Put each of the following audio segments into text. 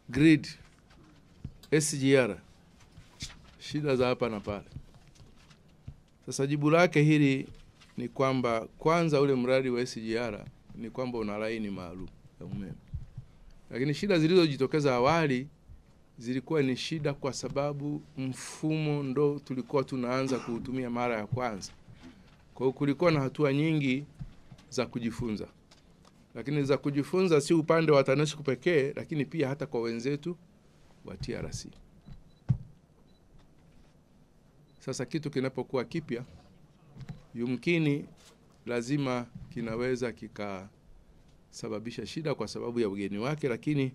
Grid, SGR, shida za hapa na pale. Sasa jibu lake hili ni kwamba kwanza ule mradi wa SGR ni kwamba una laini maalum ya umeme. Lakini shida zilizojitokeza awali zilikuwa ni shida kwa sababu mfumo ndo tulikuwa tunaanza kuutumia mara ya kwanza. Kwa hiyo kulikuwa na hatua nyingi za kujifunza. Lakini za kujifunza si upande wa TANESCO pekee, lakini pia hata kwa wenzetu wa TRC. Sasa kitu kinapokuwa kipya, yumkini lazima kinaweza kikasababisha shida kwa sababu ya ugeni wake, lakini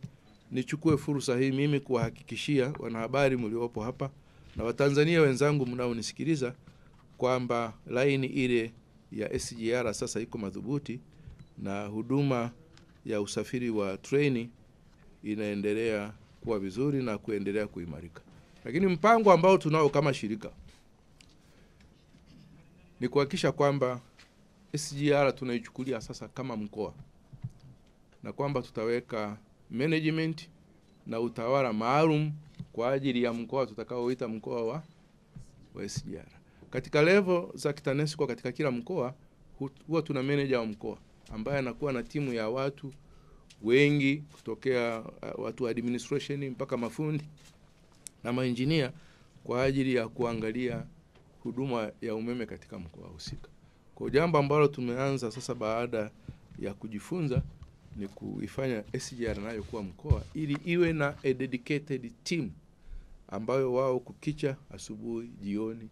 nichukue fursa hii mimi kuwahakikishia wanahabari mliopo hapa na Watanzania wenzangu mnaonisikiliza kwamba laini ile ya SGR sasa iko madhubuti na huduma ya usafiri wa treni inaendelea kuwa vizuri na kuendelea kuimarika. Lakini mpango ambao tunao kama shirika ni kuhakikisha kwamba SGR tunaichukulia sasa kama mkoa, na kwamba tutaweka management na utawala maalum kwa ajili ya mkoa tutakaoita mkoa wa SGR. Katika level za TANESCO katika kila mkoa huwa tuna manager wa mkoa ambaye anakuwa na timu ya watu wengi kutokea watu wa administration mpaka mafundi na maengineer kwa ajili ya kuangalia huduma ya umeme katika mkoa husika. Kwa jambo ambalo tumeanza sasa baada ya kujifunza ni kuifanya SGR nayo kuwa mkoa ili iwe na a dedicated team ambayo wao kukicha asubuhi jioni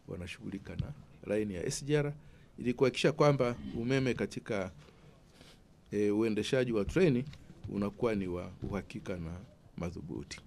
wanashughulika na line ya SGR ili kuhakikisha kwamba umeme katika uendeshaji wa treni unakuwa ni wa uhakika na madhubuti.